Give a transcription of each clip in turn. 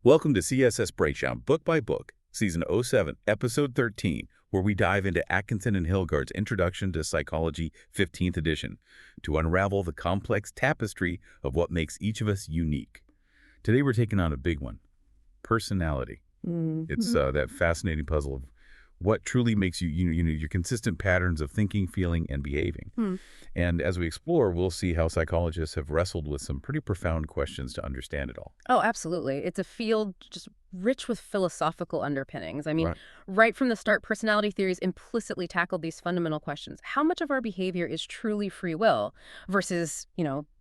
Welcome to CSS Breakdown, Book by Book, Season 07, Episode 13, where we dive into Atkinson and Hilgard's Introduction to Psychology, 15th edition, to unravel the complex tapestry of what makes each of us unique. Today we're taking on a big one, personality. It's that fascinating puzzle of what truly makes you, your consistent patterns of thinking, feeling, and behaving. And as we explore, we'll see how psychologists have wrestled with some pretty profound questions to understand it all. Oh, absolutely. It's a field just rich with philosophical underpinnings. I mean, Right. right from the start, personality theories implicitly tackled these fundamental questions. How much of our behavior is truly free will versus,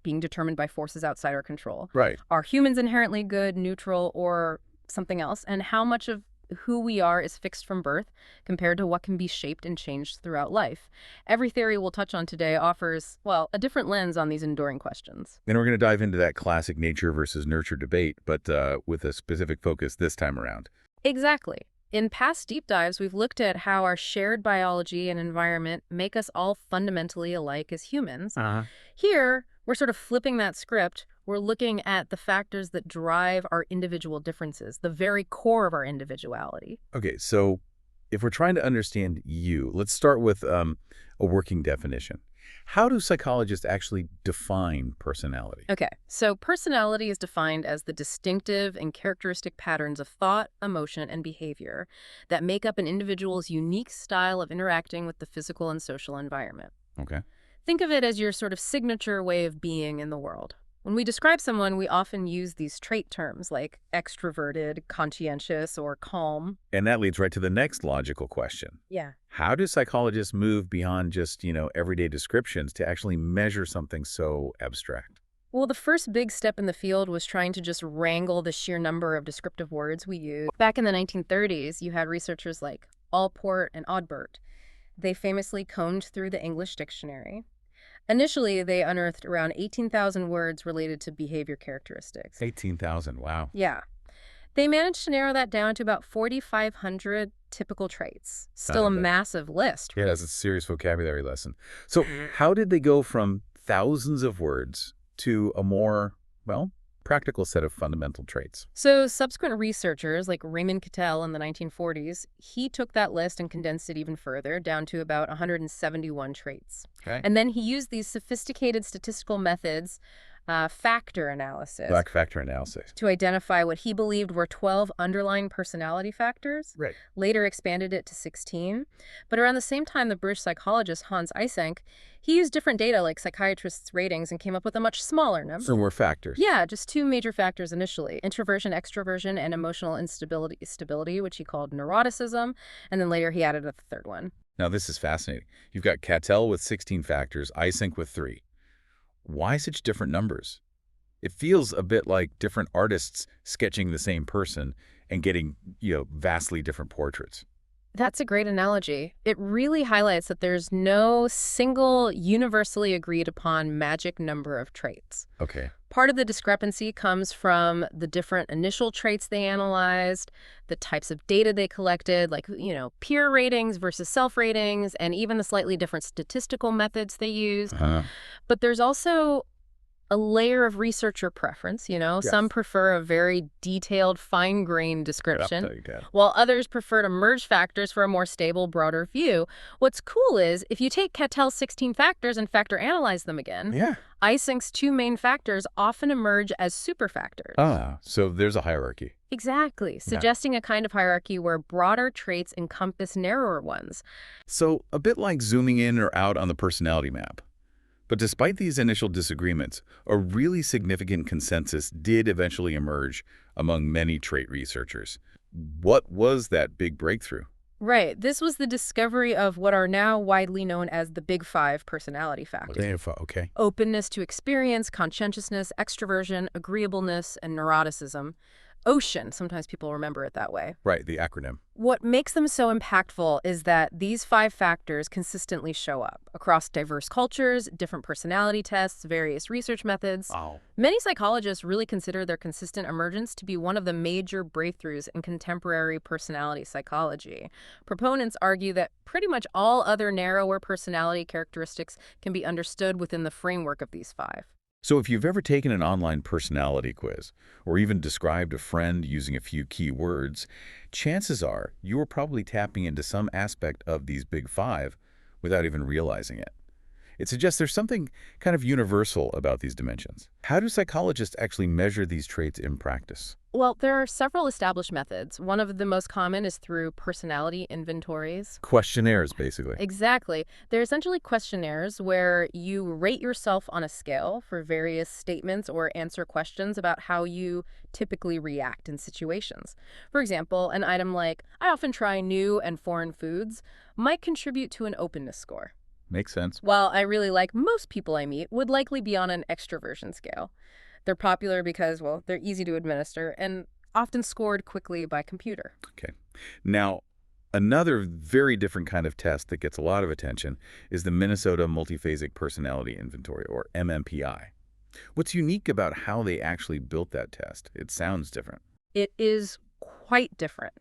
being determined by forces outside our control? Right. Are humans inherently good, neutral, or something else? And how much of who we are is fixed from birth compared to what can be shaped and changed throughout life? Every theory we'll touch on today offers, well, a different lens on these enduring questions. Then we're going to dive into that classic nature versus nurture debate, but with a specific focus this time around. Exactly. In past deep dives, we've looked at how our shared biology and environment make us all fundamentally alike as humans. Here, we're sort of flipping that script. We're looking at the factors that drive our individual differences, the very core of our individuality. Okay, so if we're trying to understand you, let's start with a working definition. How do psychologists actually define personality? Okay, so personality is defined as the distinctive and characteristic patterns of thought, emotion, and behavior that make up an individual's unique style of interacting with the physical and social environment. Okay. Think of it as your sort of signature way of being in the world. When we describe someone, we often use these trait terms like extroverted, conscientious, or calm. And that leads right to the next logical question. Yeah. How do psychologists move beyond just, everyday descriptions to actually measure something so abstract? Well, the first big step in the field was trying to just wrangle the sheer number of descriptive words we use. Back in the 1930s, you had researchers like Allport and Odbert. They famously combed through the English dictionary. Initially, they unearthed around 18,000 words related to behavior characteristics. 18,000, wow. Yeah. They managed to narrow that down to about 4,500 typical traits. Still a massive list. Yeah, that's a serious vocabulary lesson. So how did they go from thousands of words to a more, practical set of fundamental traits? So subsequent researchers like Raymond Cattell in the 1940s, he took that list and condensed it even further down to about 171 traits. Okay. And then he used these sophisticated statistical methods, factor analysis, Black factor analysis. to identify what he believed were 12 underlying personality factors. Right. Later expanded it to 16. But around the same time, the British psychologist Hans Eysenck, he used different data like psychiatrists' ratings and came up with a much smaller number. So more factors. Yeah, just two major factors initially, introversion, extroversion, and emotional stability, which he called neuroticism. And then later he added a third one. Now this is fascinating. You've got Cattell with 16 factors, Eysenck with 3. Why such different numbers? It feels a bit like different artists sketching the same person and getting, vastly different portraits. That's a great analogy. It really highlights that there's no single universally agreed upon magic number of traits. Okay. Part of the discrepancy comes from the different initial traits they analyzed, the types of data they collected, like, peer ratings versus self-ratings, and even the slightly different statistical methods they used. But there's also a layer of researcher preference, Yes. Some prefer a very detailed, fine-grained description, Yeah. while others prefer to merge factors for a more stable, broader view. What's cool is, if you take Cattell's 16 factors and factor analyze them again, Yeah. Eysenck's two main factors often emerge as superfactors. So there's a hierarchy. Exactly, suggesting a kind of hierarchy where broader traits encompass narrower ones. So a bit like zooming in or out on the personality map. But despite these initial disagreements, a really significant consensus did eventually emerge among many trait researchers. What was that big breakthrough? Right. This was the discovery of what are now widely known as the Big Five personality factors. Okay. Openness to experience, conscientiousness, extroversion, agreeableness, and neuroticism. OCEAN, sometimes people remember it that way. Right, the acronym. What makes them so impactful is that these 5 factors consistently show up across diverse cultures, different personality tests, various research methods. Wow. Many psychologists really consider their consistent emergence to be one of the major breakthroughs in contemporary personality psychology. Proponents argue that pretty much all other narrower personality characteristics can be understood within the framework of these 5. So if you've ever taken an online personality quiz, or even described a friend using a few key words, chances are you were probably tapping into some aspect of these big five without even realizing it. It suggests there's something kind of universal about these dimensions. How do psychologists actually measure these traits in practice? Well, there are several established methods. One of the most common is through personality inventories. Questionnaires, basically. Exactly. They're essentially questionnaires where you rate yourself on a scale for various statements or answer questions about how you typically react in situations. For example, an item like, I often try new and foreign foods, might contribute to an openness score. Makes sense. While I really like most people I meet would likely be on an extroversion scale. They're popular because, well, they're easy to administer and often scored quickly by computer. Okay. Now, another very different kind of test that gets a lot of attention is the Minnesota Multiphasic Personality Inventory, or MMPI. What's unique about how they actually built that test? It sounds different. It is quite different.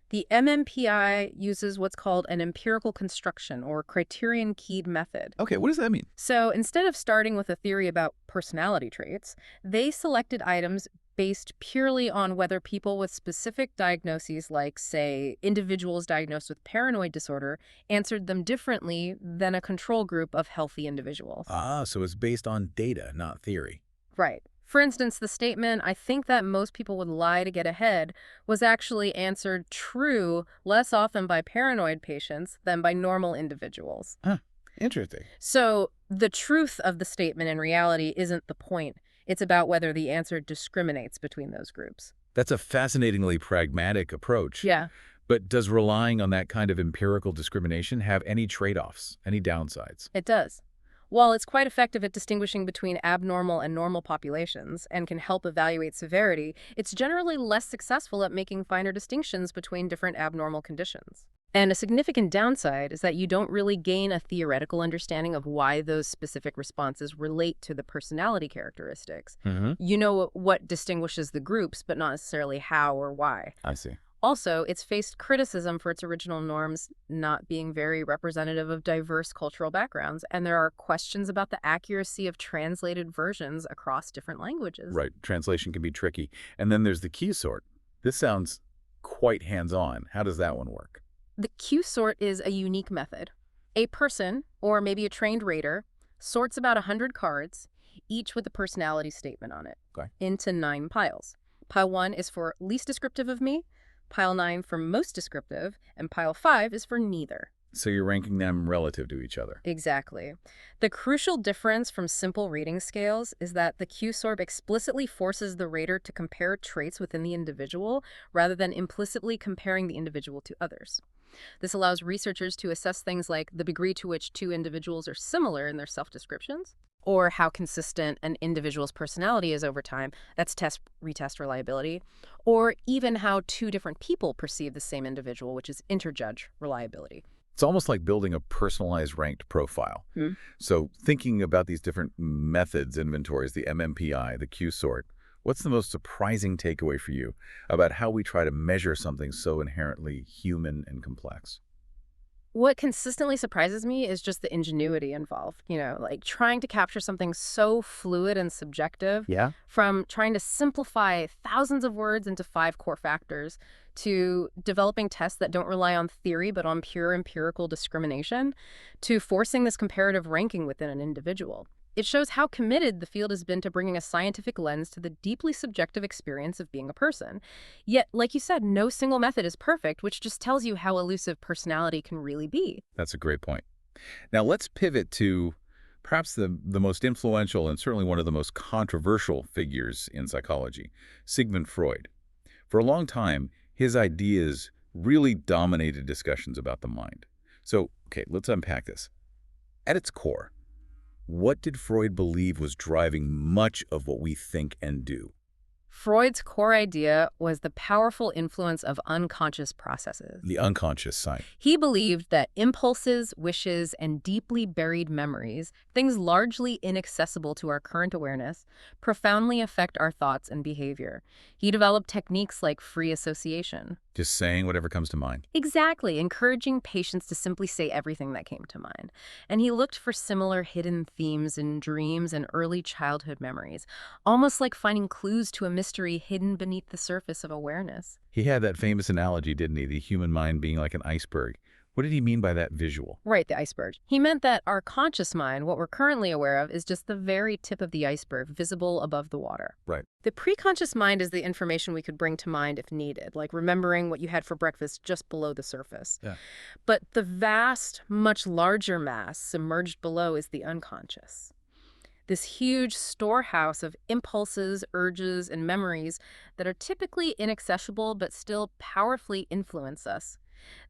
The MMPI uses what's called an empirical construction or criterion-keyed method. Okay, what does that mean? So instead of starting with a theory about personality traits, they selected items based purely on whether people with specific diagnoses, like, say, individuals diagnosed with paranoid disorder, answered them differently than a control group of healthy individuals. Ah, so it's based on data, not theory. Right. For instance, the statement, I think that most people would lie to get ahead, was actually answered true less often by paranoid patients than by normal individuals. Huh, interesting. So the truth of the statement in reality isn't the point. It's about whether the answer discriminates between those groups. That's a fascinatingly pragmatic approach. Yeah, But does relying on that kind of empirical discrimination have any trade-offs, any downsides? it does. While it's quite effective at distinguishing between abnormal and normal populations and can help evaluate severity, it's generally less successful at making finer distinctions between different abnormal conditions. And a significant downside is that you don't really gain a theoretical understanding of why those specific responses relate to the personality characteristics. You know what distinguishes the groups, but not necessarily how or why. I see. Also, it's faced criticism for its original norms not being very representative of diverse cultural backgrounds, and there are questions about the accuracy of translated versions across different languages. Right, translation can be tricky. And then there's the key sort. This sounds quite hands-on. How does that one work? The Q sort is a unique method. A person, or maybe a trained rater, sorts about 100 cards, each with a personality statement on it, into 9 piles. Pile 1 is for least descriptive of me, Pile 9 for most descriptive, and Pile 5 is for neither. So you're ranking them relative to each other. Exactly. The crucial difference from simple rating scales is that the Q-SORB explicitly forces the rater to compare traits within the individual rather than implicitly comparing the individual to others. This allows researchers to assess things like the degree to which two individuals are similar in their self-descriptions, or how consistent an individual's personality is over time. That's test-retest reliability. Or even how two different people perceive the same individual, which is interjudge reliability. It's almost like building a personalized ranked profile. So thinking about these different methods, inventories, the MMPI, the Q-sort, what's the most surprising takeaway for you about how we try to measure something so inherently human and complex? What consistently surprises me is just the ingenuity involved, like trying to capture something so fluid and subjective. Yeah. From trying to simplify thousands of words into 5 core factors to developing tests that don't rely on theory but on pure empirical discrimination to forcing this comparative ranking within an individual. It shows how committed the field has been to bringing a scientific lens to the deeply subjective experience of being a person. Yet, like you said, no single method is perfect, which just tells you how elusive personality can really be. That's a great point. Now let's pivot to perhaps the most influential and certainly one of the most controversial figures in psychology, Sigmund Freud. For a long time, his ideas really dominated discussions about the mind. So, okay, let's unpack this. At its core, what did Freud believe was driving much of what we think and do? Freud's core idea was the powerful influence of unconscious processes. The unconscious side. He believed that impulses, wishes, and deeply buried memories, things largely inaccessible to our current awareness, profoundly affect our thoughts and behavior. He developed techniques like free association. Just saying whatever comes to mind. Exactly, encouraging patients to simply say everything that came to mind. And he looked for similar hidden themes in dreams and early childhood memories, almost like finding clues to a mystery hidden beneath the surface of awareness. He had that famous analogy, didn't he? The human mind being like an iceberg. What did he mean by that visual? Right, the iceberg. He meant that our conscious mind, what we're currently aware of, is just the very tip of the iceberg, visible above the water. Right. The preconscious mind is the information we could bring to mind if needed, like remembering what you had for breakfast just below the surface. Yeah. But the vast, much larger mass submerged below is the unconscious. This huge storehouse of impulses, urges, and memories that are typically inaccessible but still powerfully influence us.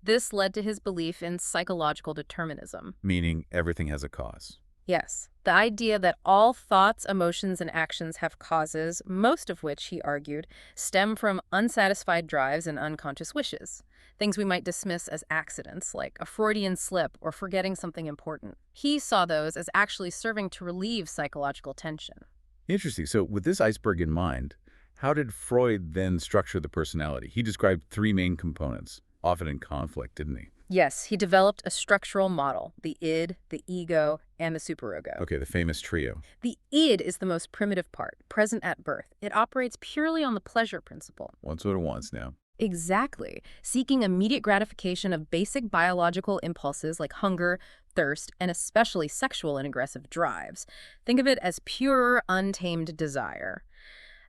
This led to his belief in psychological determinism. Meaning everything has a cause. Yes, the idea that all thoughts, emotions, and actions have causes, most of which, he argued, stem from unsatisfied drives and unconscious wishes. Things we might dismiss as accidents, like a Freudian slip or forgetting something important. He saw those as actually serving to relieve psychological tension. Interesting. So with this iceberg in mind, how did Freud then structure the personality? He described three main components, often in conflict, didn't he? Yes, he developed a structural model, the id, the ego, and the superego. Okay, the famous trio. The id is the most primitive part, present at birth. It operates purely on the pleasure principle. Wants what it wants now. Exactly. Seeking immediate gratification of basic biological impulses like hunger, thirst, and especially sexual and aggressive drives. Think of it as pure, untamed desire.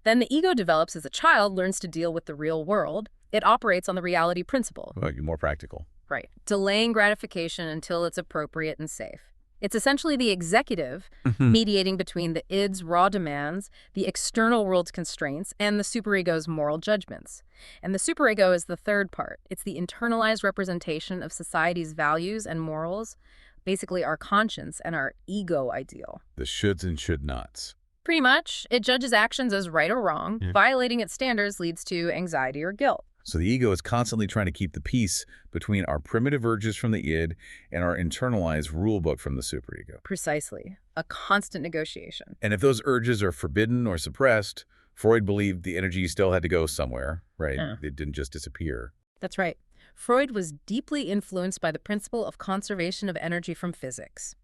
Then the ego develops as a child learns to deal with the real world. It operates on the reality principle. Well, you're more practical. Right. Delaying gratification until it's appropriate and safe. It's essentially the executive mediating between the id's raw demands, the external world's constraints, and the superego's moral judgments. And the superego is the third part. It's the internalized representation of society's values and morals, basically our conscience and our ego ideal. The shoulds and should nots. Pretty much. It judges actions as right or wrong. Yeah. Violating its standards leads to anxiety or guilt. So the ego is constantly trying to keep the peace between our primitive urges from the id and our internalized rule book from the superego. Precisely. A constant negotiation. And if those urges are forbidden or suppressed, Freud believed the energy still had to go somewhere, right? Yeah. It didn't just disappear. That's right. Freud was deeply influenced by the principle of conservation of energy from physics.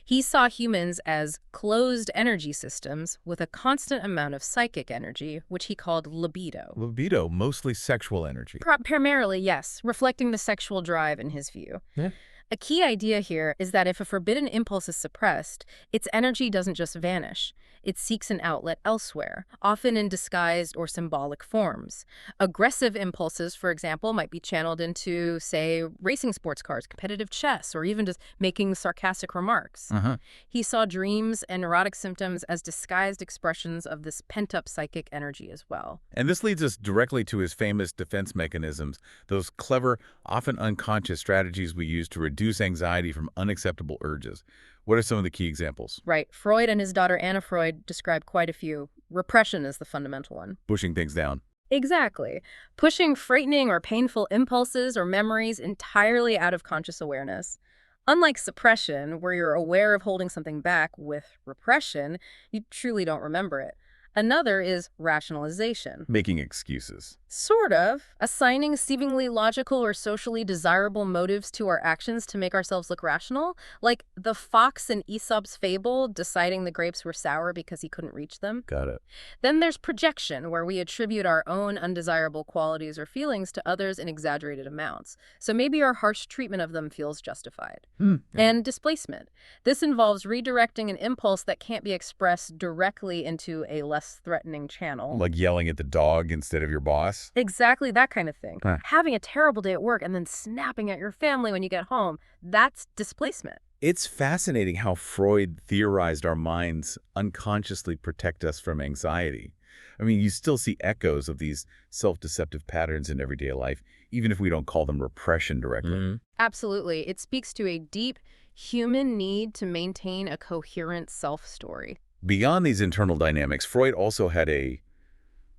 He saw humans as closed energy systems with a constant amount of psychic energy, which he called libido. Libido, mostly sexual energy. Primarily, yes, reflecting the sexual drive in his view. Yeah. A key idea here is that if a forbidden impulse is suppressed, its energy doesn't just vanish. It seeks an outlet elsewhere, often in disguised or symbolic forms. Aggressive impulses, for example, might be channeled into, say, racing sports cars, competitive chess, or even just making sarcastic remarks. He saw dreams and neurotic symptoms as disguised expressions of this pent-up psychic energy as well. And this leads us directly to his famous defense mechanisms, those clever, often unconscious strategies we use to reduce anxiety from unacceptable urges. What are some of the key examples? Right. Freud and his daughter Anna Freud described quite a few. Repression is the fundamental one. Pushing things down. Exactly. Pushing frightening or painful impulses or memories entirely out of conscious awareness. Unlike suppression, where you're aware of holding something back, with repression, you truly don't remember it. Another is rationalization. Making excuses. Sort of. Assigning seemingly logical or socially desirable motives to our actions to make ourselves look rational. Like the fox in Aesop's fable deciding the grapes were sour because he couldn't reach them. Got it. Then there's projection, where we attribute our own undesirable qualities or feelings to others in exaggerated amounts. So maybe our harsh treatment of them feels justified. And displacement. This involves redirecting an impulse that can't be expressed directly into a less threatening channel. Like yelling at the dog instead of your boss? Exactly that kind of thing. Huh. Having a terrible day at work and then snapping at your family when you get home, that's displacement. It's fascinating how Freud theorized our minds unconsciously protect us from anxiety. I mean, you still see echoes of these self-deceptive patterns in everyday life, even if we don't call them repression directly. Absolutely. It speaks to a deep human need to maintain a coherent self-story. Beyond these internal dynamics, Freud also had a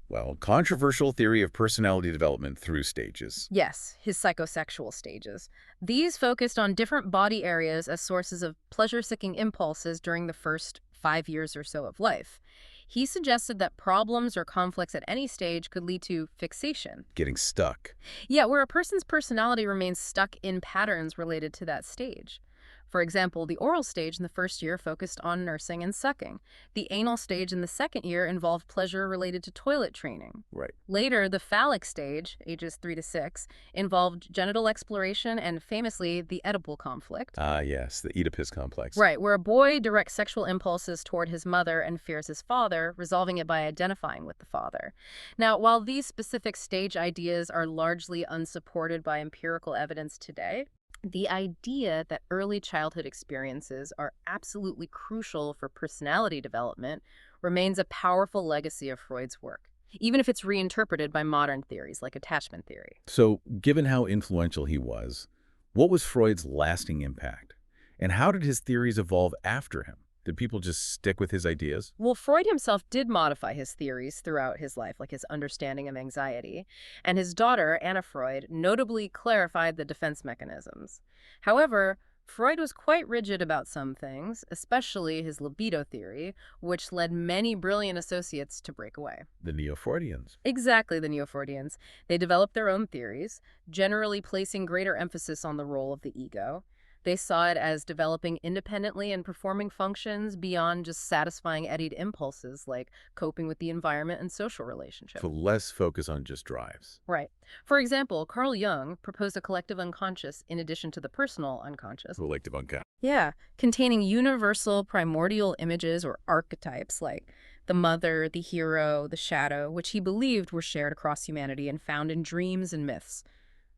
Well, controversial theory of personality development through stages. Yes, his psychosexual stages. These focused on different body areas as sources of pleasure-seeking impulses during the first 5 years or so of life. He suggested that problems or conflicts at any stage could lead to fixation. Getting stuck. Yeah, where a person's personality remains stuck in patterns related to that stage. For example, the oral stage in the first year focused on nursing and sucking. The anal stage in the second year involved pleasure related to toilet training. Right. Later, the phallic stage, ages 3 to 6, involved genital exploration and, famously, the Oedipal conflict. Ah, yes, the Oedipus complex. Right, where a boy directs sexual impulses toward his mother and fears his father, resolving it by identifying with the father. Now, while these specific stage ideas are largely unsupported by empirical evidence today, the idea that early childhood experiences are absolutely crucial for personality development remains a powerful legacy of Freud's work, even if it's reinterpreted by modern theories like attachment theory. So, given how influential he was, what was Freud's lasting impact? And how did his theories evolve after him? Did people just stick with his ideas? Well, Freud himself did modify his theories throughout his life, like his understanding of anxiety, and his daughter, Anna Freud, notably clarified the defense mechanisms. However, Freud was quite rigid about some things, especially his libido theory, which led many brilliant associates to break away. The Neo-Freudians. Exactly, the Neo-Freudians. They developed their own theories, generally placing greater emphasis on the role of the ego. They saw it as developing independently and performing functions beyond just satisfying eddied impulses like coping with the environment and social relationships. So less focus on just drives. Right. For example, Carl Jung proposed a collective unconscious in addition to the personal unconscious. Collective unconscious. Yeah, containing universal primordial images or archetypes like the mother, the hero, the shadow, which he believed were shared across humanity and found in dreams and myths.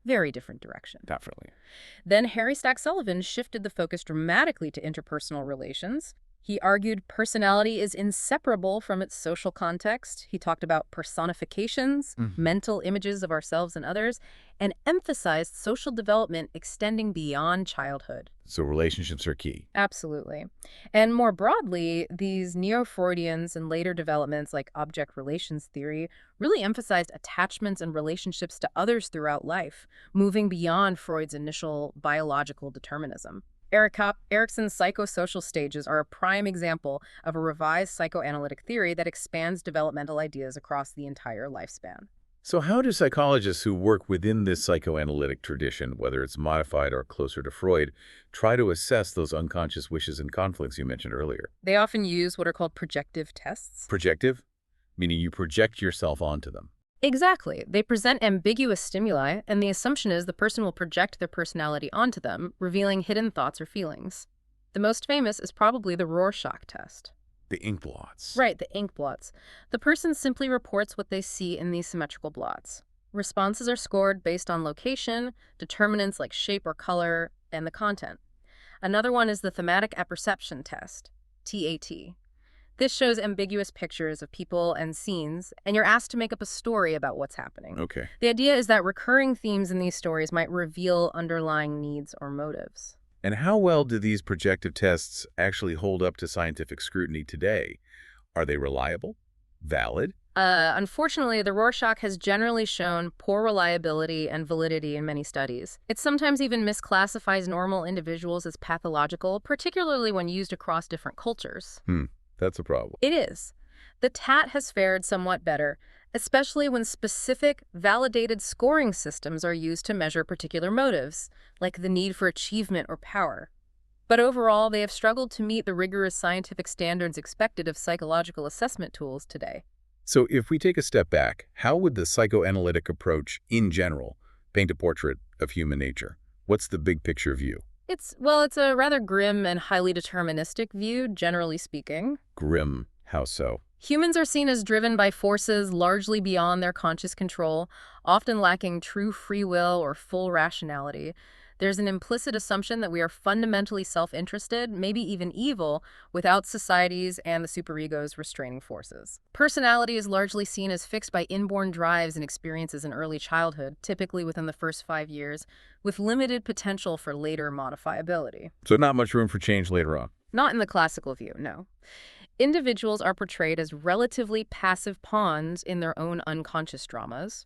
Very different direction. Definitely. Then Harry Stack Sullivan shifted the focus dramatically to interpersonal relations. He argued personality is inseparable from its social context. He talked about personifications, mental images of ourselves and others, and emphasized social development extending beyond childhood. So relationships are key. Absolutely. And more broadly, these neo-Freudians and later developments like object relations theory really emphasized attachments and relationships to others throughout life, moving beyond Freud's initial biological determinism. Erikson's psychosocial stages are a prime example of a revised psychoanalytic theory that expands developmental ideas across the entire lifespan. So how do psychologists who work within this psychoanalytic tradition, whether it's modified or closer to Freud, try to assess those unconscious wishes and conflicts you mentioned earlier? They often use what are called projective tests. Projective? Meaning you project yourself onto them. Exactly. They present ambiguous stimuli, and the assumption is the person will project their personality onto them, revealing hidden thoughts or feelings. The most famous is probably the Rorschach test. The ink blots. Right, the ink blots. The person simply reports what they see in these symmetrical blots. Responses are scored based on location, determinants like shape or color, and the content. Another one is the thematic apperception test, TAT. This shows ambiguous pictures of people and scenes, and you're asked to make up a story about what's happening. Okay. The idea is that recurring themes in these stories might reveal underlying needs or motives. And how well do these projective tests actually hold up to scientific scrutiny today? Are they reliable? Valid? Unfortunately, the Rorschach has generally shown poor reliability and validity in many studies. It sometimes even misclassifies normal individuals as pathological, particularly when used across different cultures. That's a problem. It is. The TAT has fared somewhat better, especially when specific, validated scoring systems are used to measure particular motives, like the need for achievement or power. But overall, they have struggled to meet the rigorous scientific standards expected of psychological assessment tools today. So if we take a step back, how would the psychoanalytic approach, in general, paint a portrait of human nature? What's the big picture view? It's a rather grim and highly deterministic view, generally speaking. Grim. How so? Humans are seen as driven by forces largely beyond their conscious control, often lacking true free will or full rationality. There's an implicit assumption that we are fundamentally self-interested, maybe even evil, without societies and the superego's restraining forces. Personality is largely seen as fixed by inborn drives and experiences in early childhood, typically within the first 5 years, with limited potential for later modifiability. So not much room for change later on. Not in the classical view, no. Individuals are portrayed as relatively passive pawns in their own unconscious dramas.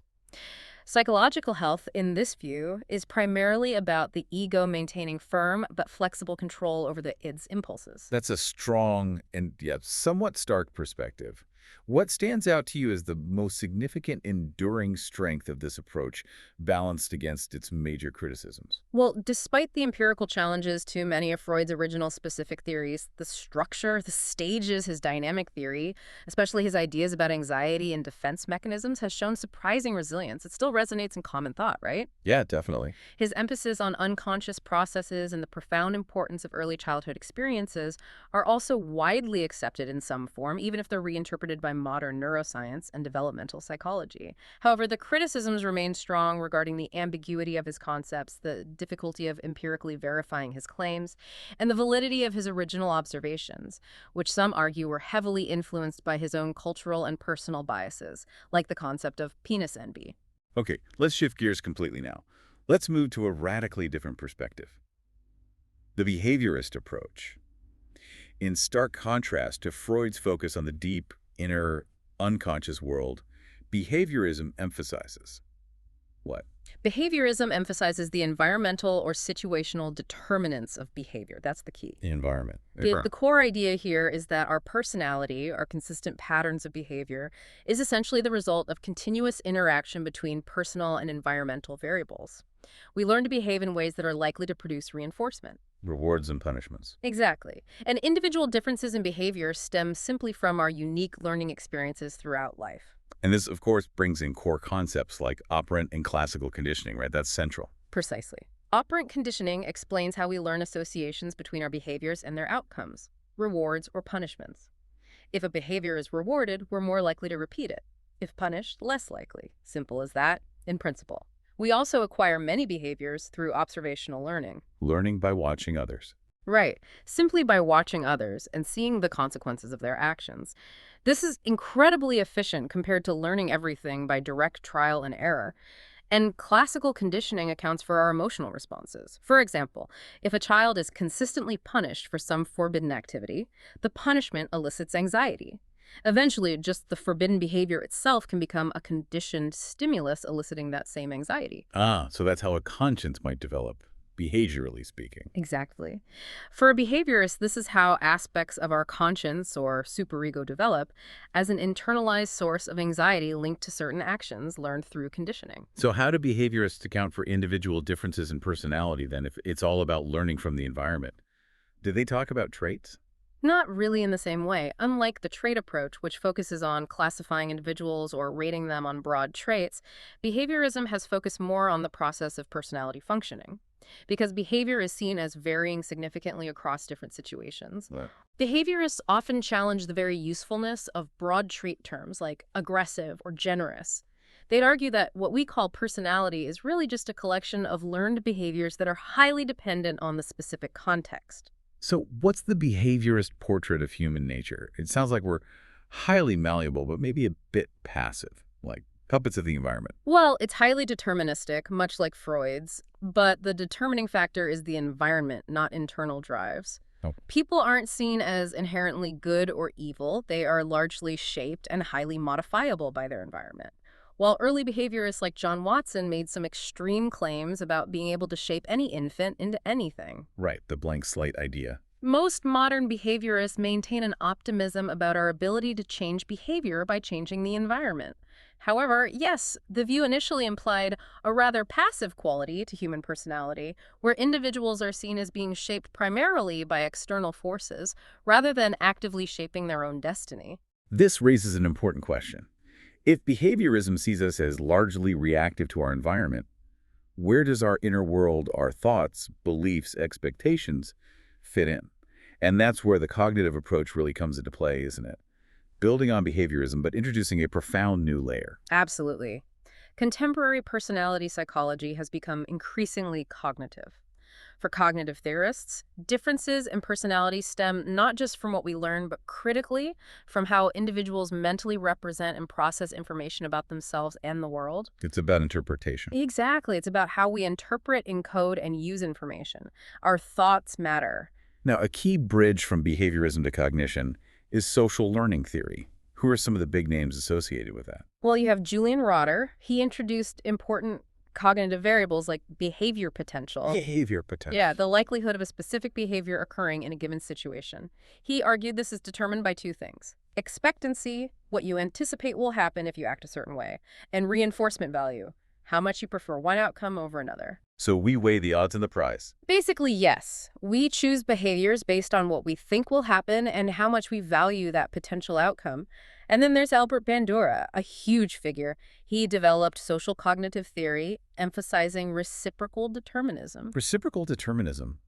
Psychological health, in this view, is primarily about the ego maintaining firm but flexible control over the id's impulses. That's a strong and, somewhat stark perspective. What stands out to you as the most significant enduring strength of this approach, balanced against its major criticisms? Well, despite the empirical challenges to many of Freud's original specific theories, the structure, the stages, his dynamic theory, especially his ideas about anxiety and defense mechanisms, has shown surprising resilience. It still resonates in common thought, right? Yeah, definitely. His emphasis on unconscious processes and the profound importance of early childhood experiences are also widely accepted in some form, even if they're reinterpreted by modern neuroscience and developmental psychology. However, the criticisms remain strong regarding the ambiguity of his concepts, the difficulty of empirically verifying his claims, and the validity of his original observations, which some argue were heavily influenced by his own cultural and personal biases, like the concept of penis envy. Okay, let's shift gears completely now. Let's move to a radically different perspective. The behaviorist approach. In stark contrast to Freud's focus on the deep, inner, unconscious world, behaviorism emphasizes what? Behaviorism emphasizes the environmental or situational determinants of behavior. That's the key. The environment. The core idea here is that our personality, our consistent patterns of behavior, is essentially the result of continuous interaction between personal and environmental variables. We learn to behave in ways that are likely to produce reinforcement. Rewards and punishments. Exactly. And individual differences in behavior stem simply from our unique learning experiences throughout life. And this, of course, brings in core concepts like operant and classical conditioning, right? That's central. Precisely. Operant conditioning explains how we learn associations between our behaviors and their outcomes, rewards or punishments. If a behavior is rewarded, we're more likely to repeat it. If punished, less likely. Simple as that, in principle. We also acquire many behaviors through observational learning. Learning by watching others. Right. Simply by watching others and seeing the consequences of their actions. This is incredibly efficient compared to learning everything by direct trial and error. And classical conditioning accounts for our emotional responses. For example, if a child is consistently punished for some forbidden activity, the punishment elicits anxiety. Eventually, just the forbidden behavior itself can become a conditioned stimulus eliciting that same anxiety. Ah, so that's how a conscience might develop, behaviorally speaking. Exactly. For a behaviorist, this is how aspects of our conscience or superego develop as an internalized source of anxiety linked to certain actions learned through conditioning. So how do behaviorists account for individual differences in personality then, if it's all about learning from the environment? Did they talk about traits? Not really in the same way. Unlike the trait approach, which focuses on classifying individuals or rating them on broad traits, behaviorism has focused more on the process of personality functioning. Because behavior is seen as varying significantly across different situations. Right. Behaviorists often challenge the very usefulness of broad trait terms like aggressive or generous. They'd argue that what we call personality is really just a collection of learned behaviors that are highly dependent on the specific context. So what's the behaviorist portrait of human nature? It sounds like we're highly malleable, but maybe a bit passive, like puppets of the environment. Well, it's highly deterministic, much like Freud's, but the determining factor is the environment, not internal drives. Oh. People aren't seen as inherently good or evil. They are largely shaped and highly modifiable by their environment. While early behaviorists like John Watson made some extreme claims about being able to shape any infant into anything. Right, the blank slate idea. Most modern behaviorists maintain an optimism about our ability to change behavior by changing the environment. However, yes, the view initially implied a rather passive quality to human personality, where individuals are seen as being shaped primarily by external forces, rather than actively shaping their own destiny. This raises an important question. If behaviorism sees us as largely reactive to our environment, where does our inner world, our thoughts, beliefs, expectations fit in? And that's where the cognitive approach really comes into play, isn't it? Building on behaviorism, but introducing a profound new layer. Absolutely. Contemporary personality psychology has become increasingly cognitive. For cognitive theorists, differences in personality stem not just from what we learn, but critically from how individuals mentally represent and process information about themselves and the world. It's about interpretation. Exactly. It's about how we interpret, encode, and use information. Our thoughts matter. Now, a key bridge from behaviorism to cognition is social learning theory. Who are some of the big names associated with that? Well, you have Julian Rotter. He introduced important cognitive variables like behavior potential. Behavior potential. Yeah, the likelihood of a specific behavior occurring in a given situation. He argued this is determined by two things: expectancy, what you anticipate will happen if you act a certain way, and reinforcement value, how much you prefer one outcome over another. So we weigh the odds and the prize. Basically, yes. We choose behaviors based on what we think will happen and how much we value that potential outcome. And then there's Albert Bandura, a huge figure. He developed social cognitive theory, emphasizing reciprocal determinism. Reciprocal determinism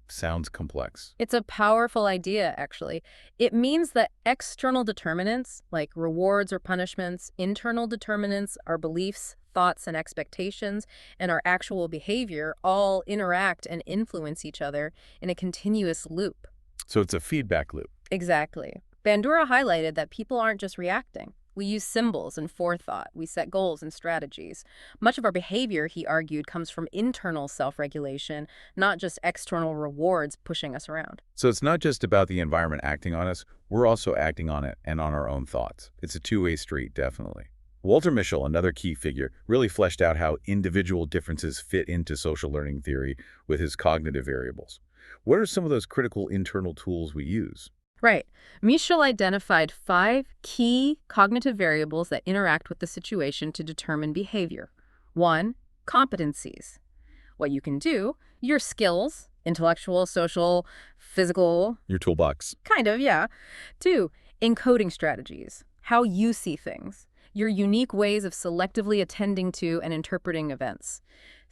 sounds complex. It's a powerful idea, actually. It means that external determinants, like rewards or punishments, internal determinants, our beliefs, thoughts, and expectations, and our actual behavior all interact and influence each other in a continuous loop. So it's a feedback loop. Exactly. Bandura highlighted that people aren't just reacting. We use symbols and forethought. We set goals and strategies. Much of our behavior, he argued, comes from internal self-regulation, not just external rewards pushing us around. So it's not just about the environment acting on us, we're also acting on it and on our own thoughts. It's a two-way street, definitely. Walter Mischel, another key figure, really fleshed out how individual differences fit into social learning theory with his cognitive variables. What are some of those critical internal tools we use? Right. Mischel identified 5 key cognitive variables that interact with the situation to determine behavior. 1, competencies. What you can do, your skills, intellectual, social, physical. Your toolbox. Kind of, yeah. 2, encoding strategies. How you see things. Your unique ways of selectively attending to and interpreting events.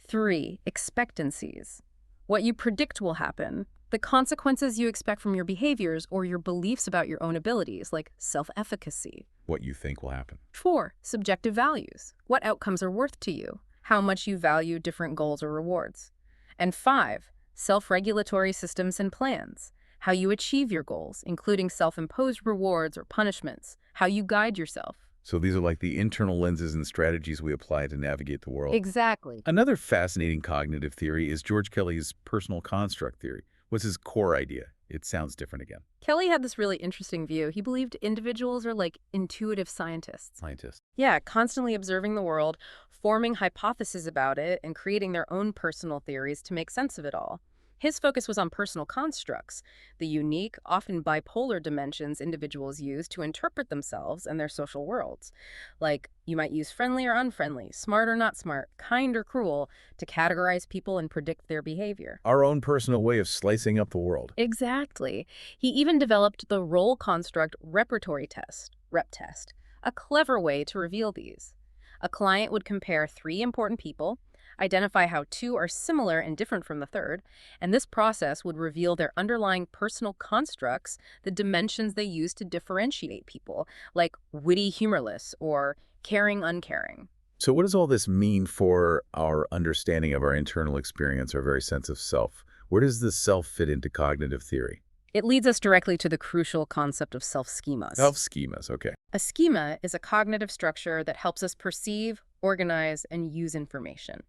3, expectancies. What you predict will happen. The consequences you expect from your behaviors or your beliefs about your own abilities, like self-efficacy. What you think will happen. 4, subjective values. What outcomes are worth to you? How much you value different goals or rewards. And 5, self-regulatory systems and plans. How you achieve your goals, including self-imposed rewards or punishments. How you guide yourself. So these are like the internal lenses and strategies we apply to navigate the world. Exactly. Another fascinating cognitive theory is George Kelly's personal construct theory. What's his core idea? It sounds different again. Kelly had this really interesting view. He believed individuals are like intuitive scientists. Scientists. Yeah, constantly observing the world, forming hypotheses about it, and creating their own personal theories to make sense of it all. His focus was on personal constructs, the unique, often bipolar dimensions individuals use to interpret themselves and their social worlds. Like, you might use friendly or unfriendly, smart or not smart, kind or cruel, to categorize people and predict their behavior. Our own personal way of slicing up the world. Exactly. He even developed the role construct repertory test, rep test, a clever way to reveal these. A client would compare 3 important people, identify how 2 are similar and different from the third, and this process would reveal their underlying personal constructs, the dimensions they use to differentiate people, like witty, humorless, or caring, uncaring. So what does all this mean for our understanding of our internal experience, our very sense of self? Where does the self fit into cognitive theory? It leads us directly to the crucial concept of self-schemas. Self-schemas, okay. A schema is a cognitive structure that helps us perceive, organize, and use information.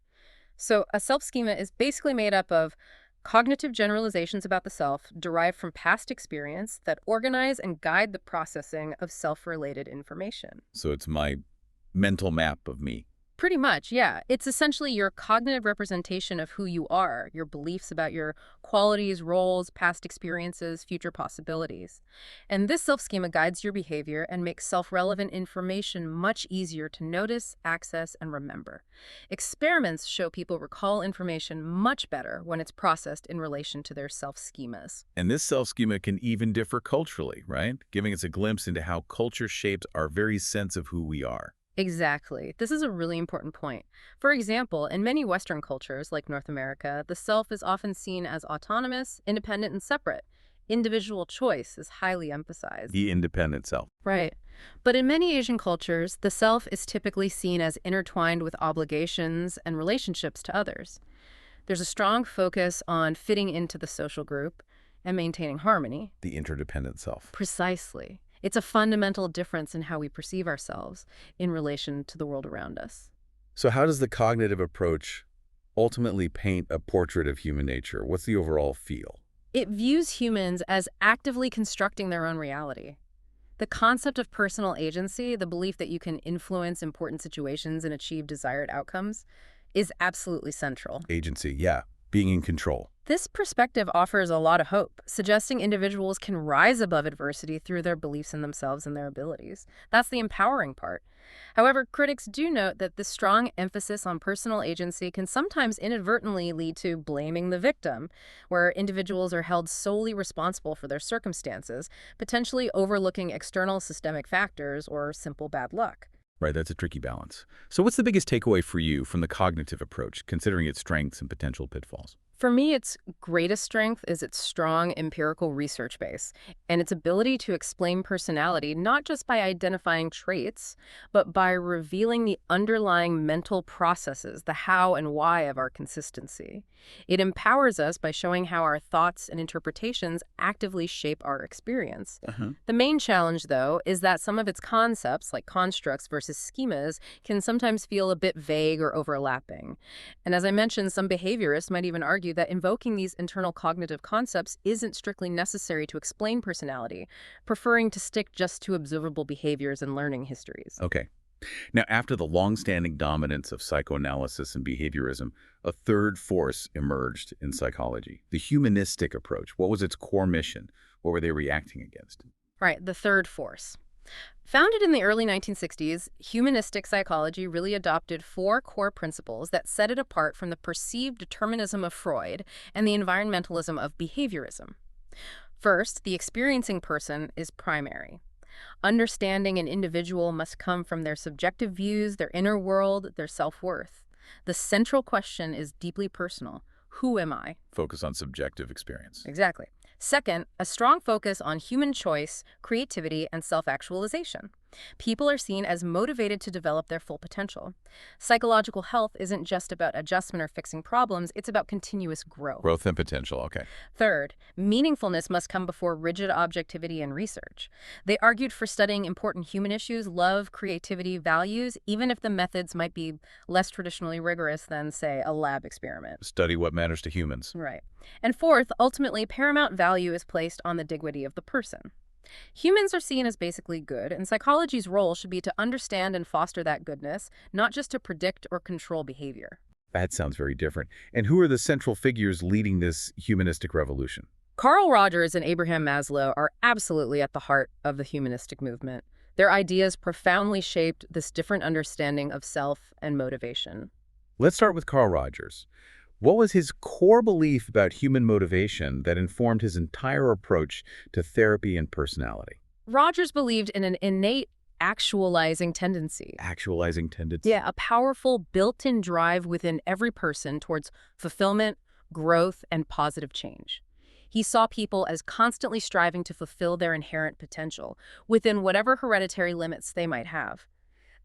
So a self-schema is basically made up of cognitive generalizations about the self derived from past experience that organize and guide the processing of self-related information. So it's my mental map of me. Pretty much, yeah. It's essentially your cognitive representation of who you are, your beliefs about your qualities, roles, past experiences, future possibilities. And this self-schema guides your behavior and makes self-relevant information much easier to notice, access, and remember. Experiments show people recall information much better when it's processed in relation to their self-schemas. And this self-schema can even differ culturally, right? Giving us a glimpse into how culture shapes our very sense of who we are. Exactly. This is a really important point. For example, in many Western cultures, like North America, the self is often seen as autonomous, independent, and separate. Individual choice is highly emphasized. The independent self. Right. But in many Asian cultures, the self is typically seen as intertwined with obligations and relationships to others. There's a strong focus on fitting into the social group and maintaining harmony. The interdependent self. Precisely. It's a fundamental difference in how we perceive ourselves in relation to the world around us. So how does the cognitive approach ultimately paint a portrait of human nature? What's the overall feel? It views humans as actively constructing their own reality. The concept of personal agency, the belief that you can influence important situations and achieve desired outcomes, is absolutely central. Agency, yeah. Being in control. This perspective offers a lot of hope, suggesting individuals can rise above adversity through their beliefs in themselves and their abilities. That's the empowering part. However, critics do note that the strong emphasis on personal agency can sometimes inadvertently lead to blaming the victim, where individuals are held solely responsible for their circumstances, potentially overlooking external systemic factors or simple bad luck. Right, that's a tricky balance. So what's the biggest takeaway for you from the cognitive approach, considering its strengths and potential pitfalls? For me, its greatest strength is its strong empirical research base and its ability to explain personality not just by identifying traits, but by revealing the underlying mental processes, the how and why of our consistency. It empowers us by showing how our thoughts and interpretations actively shape our experience. The main challenge, though, is that some of its concepts, like constructs versus schemas, can sometimes feel a bit vague or overlapping. And as I mentioned, some behaviorists might even argue that invoking these internal cognitive concepts isn't strictly necessary to explain personality, preferring to stick just to observable behaviors and learning histories. Okay. Now, after the long-standing dominance of psychoanalysis and behaviorism, a third force emerged in psychology, the humanistic approach. What was its core mission? What were they reacting against? Right, the third force. Founded in the early 1960s, humanistic psychology really adopted 4 core principles that set it apart from the perceived determinism of Freud and the environmentalism of behaviorism. First, the experiencing person is primary. Understanding an individual must come from their subjective views, their inner world, their self-worth. The central question is deeply personal. Who am I? Focus on subjective experience. Exactly. Second, a strong focus on human choice, creativity, and self-actualization. People are seen as motivated to develop their full potential. Psychological health isn't just about adjustment or fixing problems, it's about continuous growth. Growth and potential, okay. Third, meaningfulness must come before rigid objectivity and research. They argued for studying important human issues, love, creativity, values, even if the methods might be less traditionally rigorous than, say, a lab experiment. Study what matters to humans. Right. And fourth, ultimately, paramount value is placed on the dignity of the person. Humans are seen as basically good, and psychology's role should be to understand and foster that goodness, not just to predict or control behavior. That sounds very different. And who are the central figures leading this humanistic revolution? Carl Rogers and Abraham Maslow are absolutely at the heart of the humanistic movement. Their ideas profoundly shaped this different understanding of self and motivation. Let's start with Carl Rogers. What was his core belief about human motivation that informed his entire approach to therapy and personality? Rogers believed in an innate actualizing tendency. Actualizing tendency? Yeah, a powerful built-in drive within every person towards fulfillment, growth, and positive change. He saw people as constantly striving to fulfill their inherent potential within whatever hereditary limits they might have.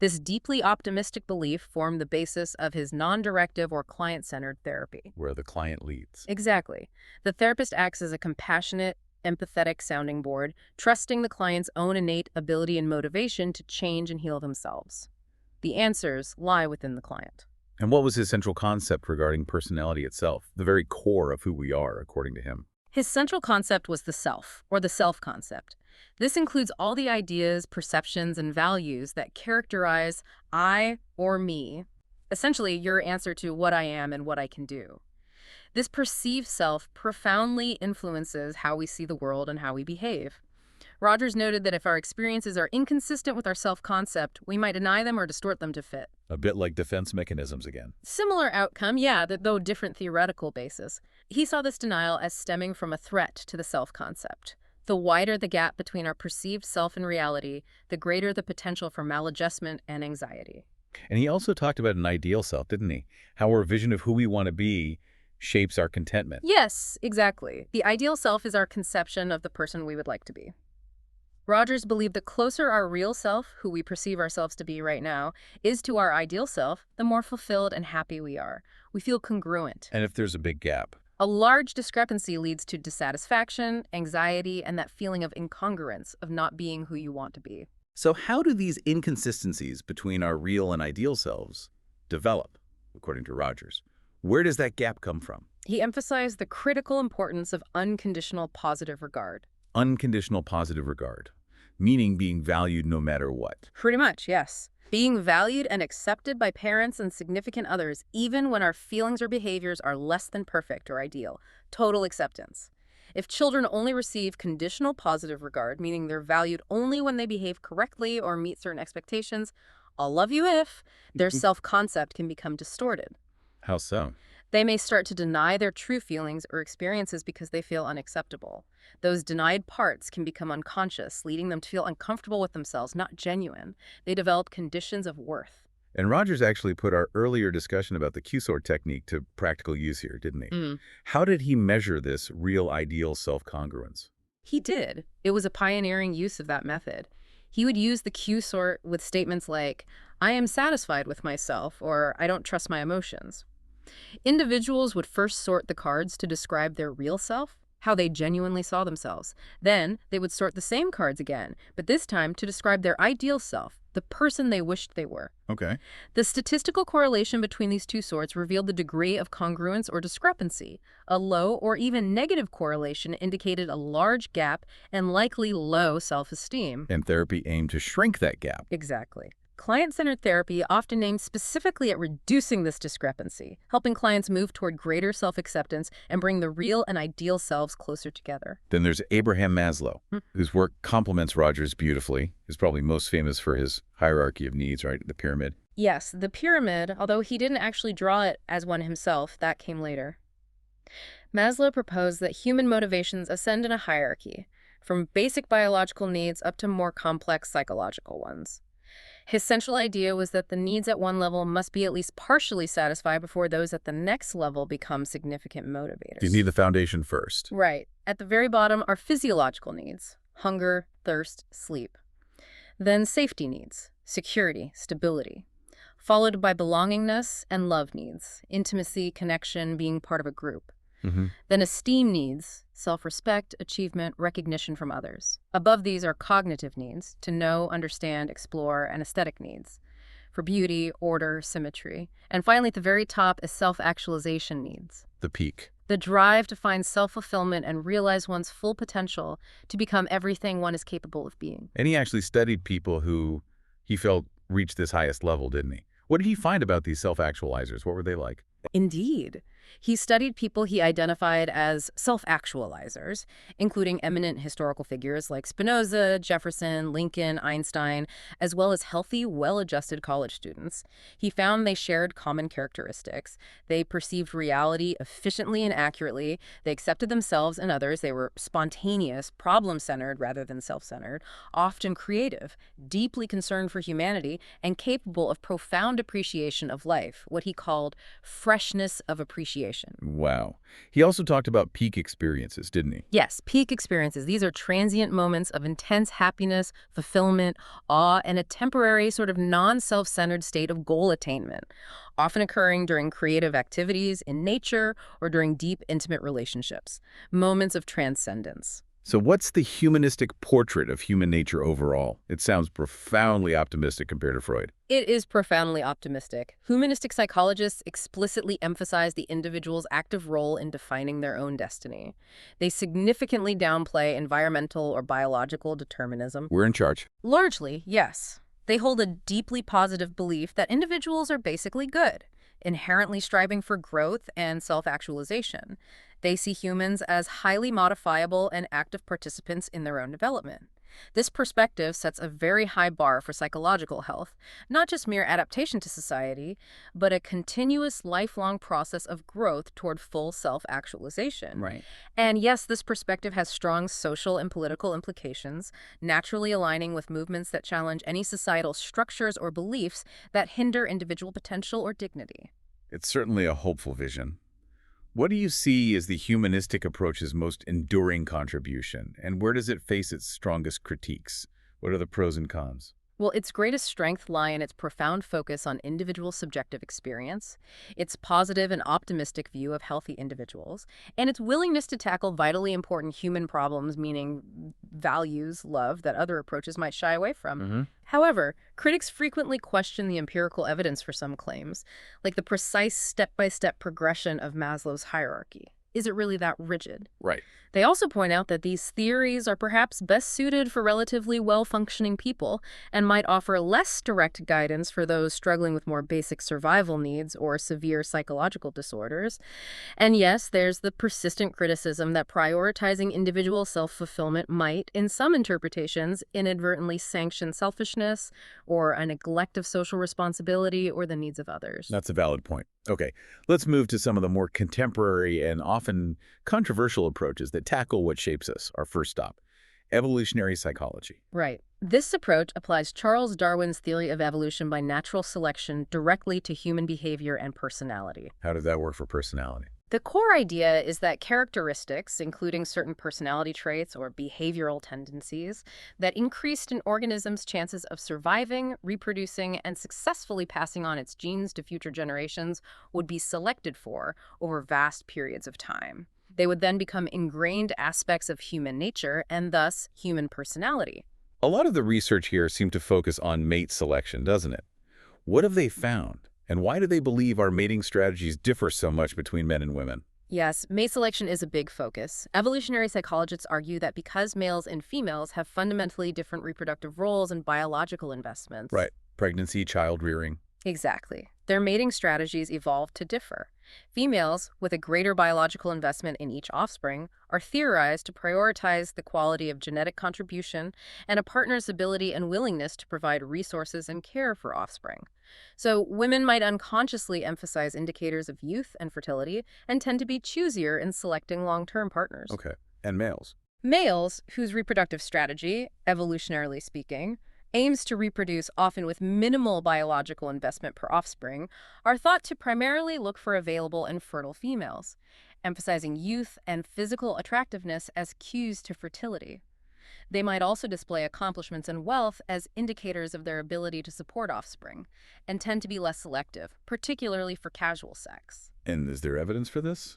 This deeply optimistic belief formed the basis of his non-directive or client-centered therapy. Where the client leads. Exactly. The therapist acts as a compassionate, empathetic sounding board, trusting the client's own innate ability and motivation to change and heal themselves. The answers lie within the client. And what was his central concept regarding personality itself, the very core of who we are, according to him? His central concept was the self, or the self concept. This includes all the ideas, perceptions, and values that characterize I or me, essentially your answer to what I am and what I can do. This perceived self profoundly influences how we see the world and how we behave. Rogers noted that if our experiences are inconsistent with our self-concept, we might deny them or distort them to fit. A bit like defense mechanisms again. Similar outcome, yeah, though different theoretical basis. He saw this denial as stemming from a threat to the self-concept. The wider the gap between our perceived self and reality, the greater the potential for maladjustment and anxiety. And he also talked about an ideal self, didn't he? How our vision of who we want to be shapes our contentment. Yes, exactly. The ideal self is our conception of the person we would like to be. Rogers believed the closer our real self, who we perceive ourselves to be right now, is to our ideal self, the more fulfilled and happy we are. We feel congruent. And if there's a big gap? A large discrepancy leads to dissatisfaction, anxiety, and that feeling of incongruence, of not being who you want to be. So how do these inconsistencies between our real and ideal selves develop, according to Rogers? Where does that gap come from? He emphasized the critical importance of unconditional positive regard. Unconditional positive regard, meaning being valued no matter what. Pretty much, yes. Being valued and accepted by parents and significant others, even when our feelings or behaviors are less than perfect or ideal. Total acceptance. If children only receive conditional positive regard, meaning they're valued only when they behave correctly or meet certain expectations, I'll love you if, their self-concept can become distorted. How so? They may start to deny their true feelings or experiences because they feel unacceptable. Those denied parts can become unconscious, leading them to feel uncomfortable with themselves, not genuine. They develop conditions of worth. And Rogers actually put our earlier discussion about the Q-sort technique to practical use here, didn't he? How did he measure this real ideal self-congruence? He did. It was a pioneering use of that method. He would use the Q-sort with statements like, I am satisfied with myself, or I don't trust my emotions. Individuals would first sort the cards to describe their real self, how they genuinely saw themselves. Then they would sort the same cards again, but this time to describe their ideal self, the person they wished they were. Okay. The statistical correlation between these two sorts revealed the degree of congruence or discrepancy. A low or even negative correlation indicated a large gap and likely low self-esteem. And therapy aimed to shrink that gap. Exactly. Client-centered therapy often aims specifically at reducing this discrepancy, helping clients move toward greater self-acceptance and bring the real and ideal selves closer together. Then there's Abraham Maslow, whose work complements Rogers beautifully. He's probably most famous for his hierarchy of needs, right? The pyramid. Yes, the pyramid, although he didn't actually draw it as one himself, that came later. Maslow proposed that human motivations ascend in a hierarchy, from basic biological needs up to more complex psychological ones. His central idea was that the needs at one level must be at least partially satisfied before those at the next level become significant motivators. You need the foundation first. Right. At the very bottom are physiological needs: hunger, thirst, sleep. Then safety needs: security, stability. Followed by belongingness and love needs: intimacy, connection, being part of a group. Then esteem needs: self-respect, achievement, recognition from others. Above these are cognitive needs: to know, understand, explore, and aesthetic needs, for beauty, order, symmetry. And finally, at the very top is self-actualization needs. The peak. The drive to find self-fulfillment and realize one's full potential to become everything one is capable of being. And he actually studied people who he felt reached this highest level, didn't he? What did he find about these self-actualizers? What were they like? Indeed. He studied people he identified as self-actualizers, including eminent historical figures like Spinoza, Jefferson, Lincoln, Einstein, as well as healthy, well-adjusted college students. He found they shared common characteristics. They perceived reality efficiently and accurately. They accepted themselves and others. They were spontaneous, problem-centered rather than self-centered, often creative, deeply concerned for humanity, and capable of profound appreciation of life, what he called freshness of appreciation. Wow. He also talked about peak experiences, didn't he? Yes, peak experiences. These are transient moments of intense happiness, fulfillment, awe, and a temporary sort of non-self-centered state of goal attainment, often occurring during creative activities in nature or during deep, intimate relationships. Moments of transcendence. So what's the humanistic portrait of human nature overall? It sounds profoundly optimistic compared to Freud. It is profoundly optimistic. Humanistic psychologists explicitly emphasize the individual's active role in defining their own destiny. They significantly downplay environmental or biological determinism. We're in charge. Largely, yes. They hold a deeply positive belief that individuals are basically good, inherently striving for growth and self-actualization. They see humans as highly modifiable and active participants in their own development. This perspective sets a very high bar for psychological health, not just mere adaptation to society, but a continuous lifelong process of growth toward full self-actualization. Right. And yes, this perspective has strong social and political implications, naturally aligning with movements that challenge any societal structures or beliefs that hinder individual potential or dignity. It's certainly a hopeful vision. What do you see as the humanistic approach's most enduring contribution, and where does it face its strongest critiques? What are the pros and cons? Well, its greatest strengths lie in its profound focus on individual subjective experience, its positive and optimistic view of healthy individuals, and its willingness to tackle vitally important human problems, meaning values, love, that other approaches might shy away from. Hmm. However, critics frequently question the empirical evidence for some claims, like the precise step-by-step progression of Maslow's hierarchy. Is it really that rigid? Right. They also point out that these theories are perhaps best suited for relatively well-functioning people and might offer less direct guidance for those struggling with more basic survival needs or severe psychological disorders. And yes, there's the persistent criticism that prioritizing individual self-fulfillment might, in some interpretations, inadvertently sanction selfishness or a neglect of social responsibility or the needs of others. That's a valid point. Okay, let's move to some of the more contemporary and often controversial approaches that tackle what shapes us. Our first stop, evolutionary psychology. Right. This approach applies Charles Darwin's theory of evolution by natural selection directly to human behavior and personality. How does that work for personality? The core idea is that characteristics, including certain personality traits or behavioral tendencies, that increased an organism's chances of surviving, reproducing, and successfully passing on its genes to future generations would be selected for over vast periods of time. They would then become ingrained aspects of human nature and thus human personality. A lot of the research here seems to focus on mate selection, doesn't it? What have they found? And why do they believe our mating strategies differ so much between men and women? Yes, mate selection is a big focus. Evolutionary psychologists argue that because males and females have fundamentally different reproductive roles and biological investments. Right. Pregnancy, child rearing. Exactly. Their mating strategies evolved to differ. Females, with a greater biological investment in each offspring, are theorized to prioritize the quality of genetic contribution and a partner's ability and willingness to provide resources and care for offspring. So women might unconsciously emphasize indicators of youth and fertility and tend to be choosier in selecting long-term partners. Okay. And males? Males, whose reproductive strategy, evolutionarily speaking, aims to reproduce often with minimal biological investment per offspring, are thought to primarily look for available and fertile females, emphasizing youth and physical attractiveness as cues to fertility. They might also display accomplishments and wealth as indicators of their ability to support offspring, and tend to be less selective, particularly for casual sex. And is there evidence for this?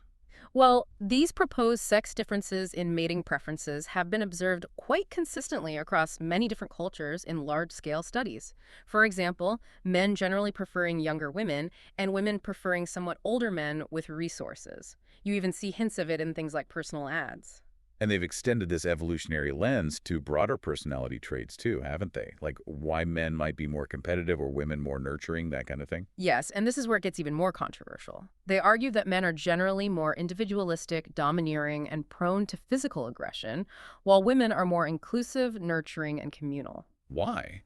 Well, these proposed sex differences in mating preferences have been observed quite consistently across many different cultures in large-scale studies. For example, men generally preferring younger women and women preferring somewhat older men with resources. You even see hints of it in things like personal ads. And they've extended this evolutionary lens to broader personality traits too, haven't they? Like why men might be more competitive or women more nurturing, that kind of thing? Yes, and this is where it gets even more controversial. They argue that men are generally more individualistic, domineering, and prone to physical aggression, while women are more inclusive, nurturing, and communal. Why?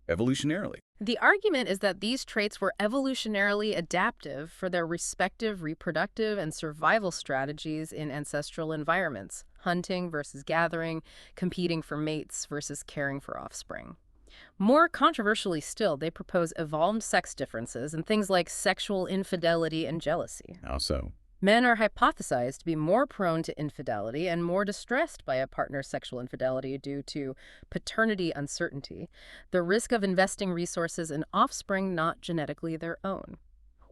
Evolutionarily. The argument is that these traits were evolutionarily adaptive for their respective reproductive and survival strategies in ancestral environments, hunting versus gathering, competing for mates versus caring for offspring. More controversially still, they propose evolved sex differences in things like sexual infidelity and jealousy. How so? Men are hypothesized to be more prone to infidelity and more distressed by a partner's sexual infidelity due to paternity uncertainty, the risk of investing resources in offspring not genetically their own.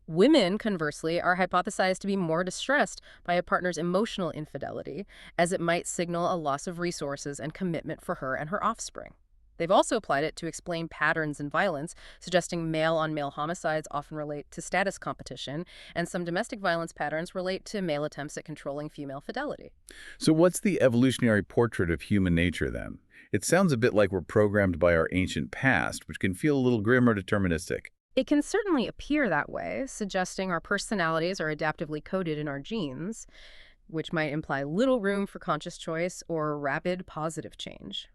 Women, conversely, are hypothesized to be more distressed by a partner's emotional infidelity, as it might signal a loss of resources and commitment for her and her offspring. They've also applied it to explain patterns in violence, suggesting male-on-male homicides often relate to status competition, and some domestic violence patterns relate to male attempts at controlling female fidelity. So what's the evolutionary portrait of human nature then? It sounds a bit like we're programmed by our ancient past, which can feel a little grim or deterministic. It can certainly appear that way, suggesting our personalities are adaptively coded in our genes, which might imply little room for conscious choice or rapid positive change.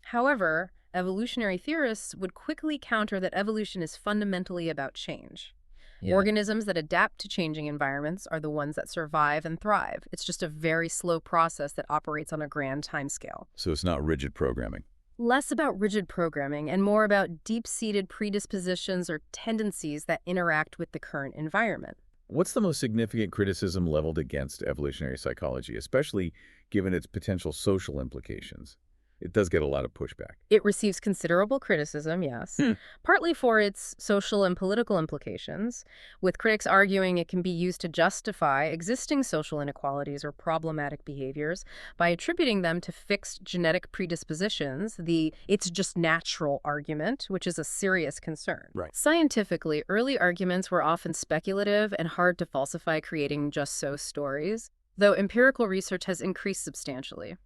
However, evolutionary theorists would quickly counter that evolution is fundamentally about change. Yeah. Organisms that adapt to changing environments are the ones that survive and thrive. It's just a very slow process that operates on a grand timescale. So it's not rigid programming. Less about rigid programming and more about deep-seated predispositions or tendencies that interact with the current environment. What's the most significant criticism leveled against evolutionary psychology, especially given its potential social implications? It does get a lot of pushback. It receives considerable criticism, yes, partly for its social and political implications, with critics arguing it can be used to justify existing social inequalities or problematic behaviors by attributing them to fixed genetic predispositions, the "it's just natural" argument, which is a serious concern. Right. Scientifically, early arguments were often speculative and hard to falsify, creating just-so stories, though empirical research has increased substantially.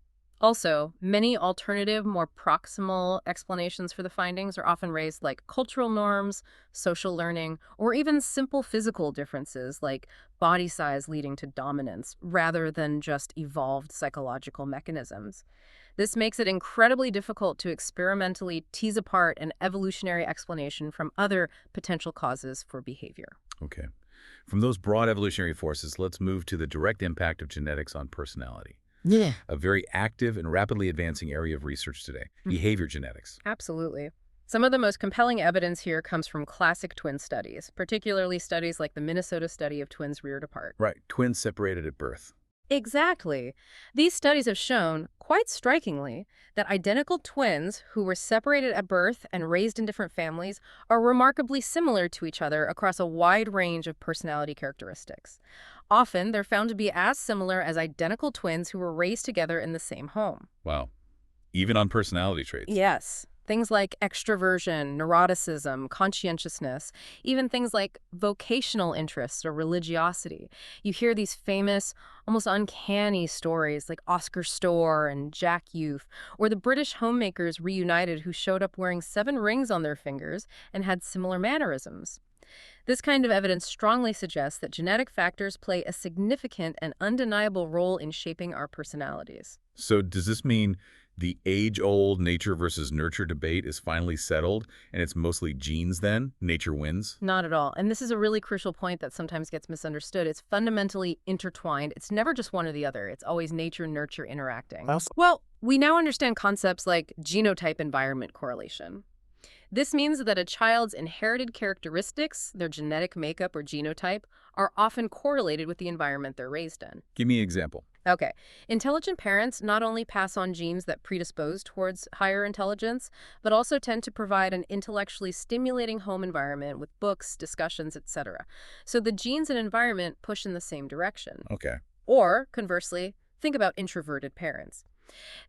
Also, many alternative, more proximal explanations for the findings are often raised, like cultural norms, social learning, or even simple physical differences like body size leading to dominance, rather than just evolved psychological mechanisms. This makes it incredibly difficult to experimentally tease apart an evolutionary explanation from other potential causes for behavior. Okay. From those broad evolutionary forces, let's move to the direct impact of genetics on personality. Yeah. A very active and rapidly advancing area of research today, behavior genetics. Absolutely. Some of the most compelling evidence here comes from classic twin studies, particularly studies like the Minnesota study of twins reared apart. Right, twins separated at birth. Exactly. These studies have shown, quite strikingly, that identical twins who were separated at birth and raised in different families are remarkably similar to each other across a wide range of personality characteristics. Often, they're found to be as similar as identical twins who were raised together in the same home. Wow. Even on personality traits. Yes. Things like extroversion, neuroticism, conscientiousness, even things like vocational interests or religiosity. You hear these famous, almost uncanny stories like Oscar Storr and Jack Youth, or the British homemakers reunited who showed up wearing 7 rings on their fingers and had similar mannerisms. This kind of evidence strongly suggests that genetic factors play a significant and undeniable role in shaping our personalities. So does this mean the age-old nature versus nurture debate is finally settled, and it's mostly genes then? Nature wins? Not at all. And this is a really crucial point that sometimes gets misunderstood. It's fundamentally intertwined. It's never just one or the other. It's always nature-nurture interacting. Well, we now understand concepts like genotype-environment correlation. This means that a child's inherited characteristics, their genetic makeup or genotype, are often correlated with the environment they're raised in. Give me an example. Okay. Intelligent parents not only pass on genes that predispose towards higher intelligence, but also tend to provide an intellectually stimulating home environment with books, discussions, etc. So the genes and environment push in the same direction. Okay. Or, conversely, think about introverted parents.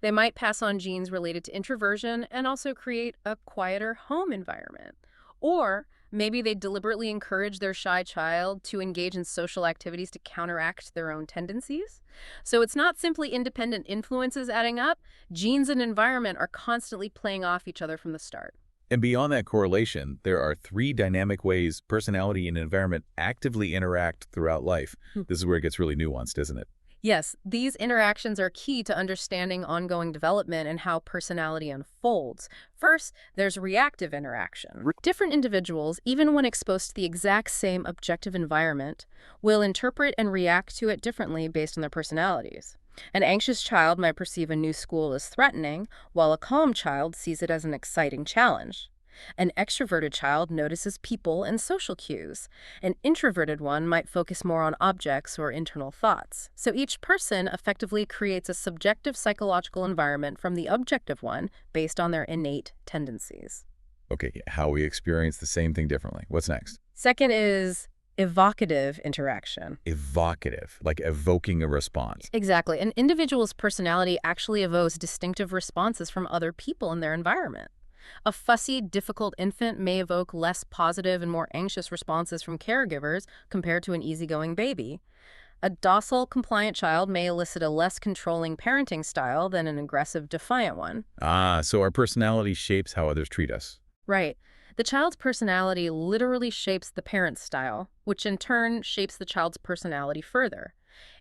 They might pass on genes related to introversion and also create a quieter home environment. Or maybe they deliberately encourage their shy child to engage in social activities to counteract their own tendencies. So it's not simply independent influences adding up. Genes and environment are constantly playing off each other from the start. And beyond that correlation, there are 3 dynamic ways personality and environment actively interact throughout life. This is where it gets really nuanced, isn't it? Yes, these interactions are key to understanding ongoing development and how personality unfolds. First, there's reactive interaction. Different individuals, even when exposed to the exact same objective environment, will interpret and react to it differently based on their personalities. An anxious child might perceive a new school as threatening, while a calm child sees it as an exciting challenge. An extroverted child notices people and social cues. An introverted one might focus more on objects or internal thoughts. So each person effectively creates a subjective psychological environment from the objective one based on their innate tendencies. Okay, how we experience the same thing differently. What's next? Second is evocative interaction. Evocative, like evoking a response. Exactly. An individual's personality actually evokes distinctive responses from other people in their environment. A fussy, difficult infant may evoke less positive and more anxious responses from caregivers compared to an easygoing baby. A docile, compliant child may elicit a less controlling parenting style than an aggressive, defiant one. Ah, so our personality shapes how others treat us. Right. The child's personality literally shapes the parent's style, which in turn shapes the child's personality further.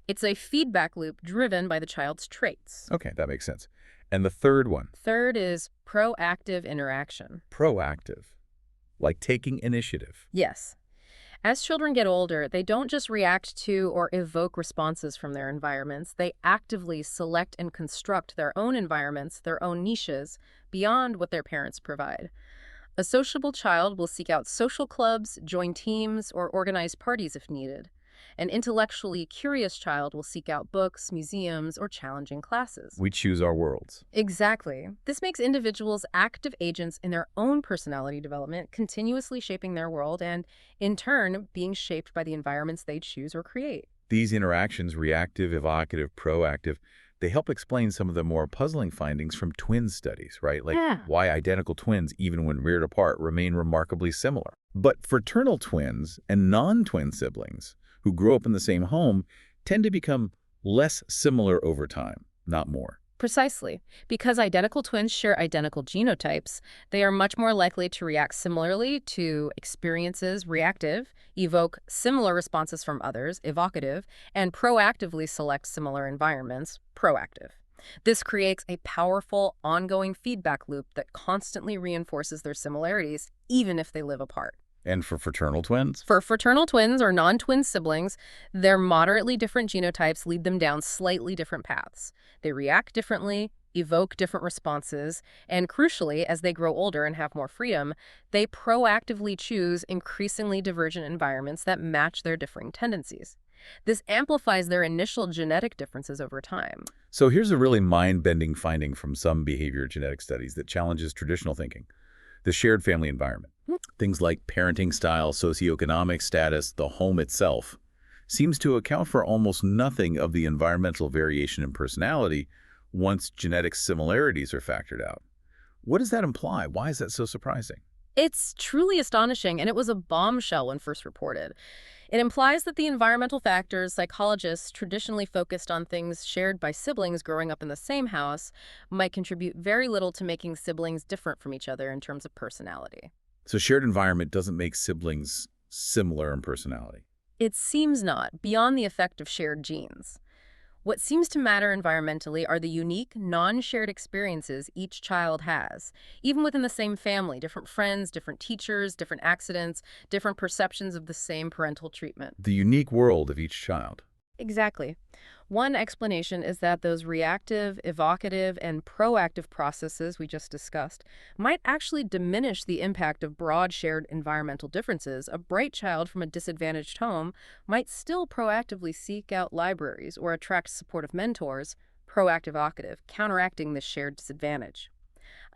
It's a feedback loop driven by the child's traits. Okay, that makes sense. And the third one? Third is proactive interaction. Proactive, like taking initiative. Yes. As children get older, they don't just react to or evoke responses from their environments. They actively select and construct their own environments, their own niches, beyond what their parents provide. A sociable child will seek out social clubs, join teams, or organize parties if needed. An intellectually curious child will seek out books, museums, or challenging classes. We choose our worlds. Exactly. This makes individuals active agents in their own personality development, continuously shaping their world and, in turn, being shaped by the environments they choose or create. These interactions, reactive, evocative, proactive, they help explain some of the more puzzling findings from twin studies, right? Like why identical twins, even when reared apart, remain remarkably similar. But fraternal twins and non-twin siblings who grow up in the same home tend to become less similar over time, not more. Precisely. Because identical twins share identical genotypes, they are much more likely to react similarly to experiences, reactive, evoke similar responses from others, evocative, and proactively select similar environments, proactive. This creates a powerful, ongoing feedback loop that constantly reinforces their similarities, even if they live apart. And for fraternal twins? For fraternal twins or non-twin siblings, their moderately different genotypes lead them down slightly different paths. They react differently, evoke different responses, and crucially, as they grow older and have more freedom, they proactively choose increasingly divergent environments that match their differing tendencies. This amplifies their initial genetic differences over time. So here's a really mind-bending finding from some behavior genetic studies that challenges traditional thinking. The shared family environment. Things like parenting style, socioeconomic status, the home itself, seems to account for almost nothing of the environmental variation in personality once genetic similarities are factored out. What does that imply? Why is that so surprising? It's truly astonishing, and it was a bombshell when first reported. It implies that the environmental factors psychologists traditionally focused on, things shared by siblings growing up in the same house, might contribute very little to making siblings different from each other in terms of personality. So shared environment doesn't make siblings similar in personality. It seems not, beyond the effect of shared genes. What seems to matter environmentally are the unique, non-shared experiences each child has. Even within the same family, different friends, different teachers, different accidents, different perceptions of the same parental treatment. The unique world of each child. Exactly. One explanation is that those reactive, evocative, and proactive processes we just discussed might actually diminish the impact of broad shared environmental differences. A bright child from a disadvantaged home might still proactively seek out libraries or attract supportive mentors, proactive evocative, counteracting this shared disadvantage.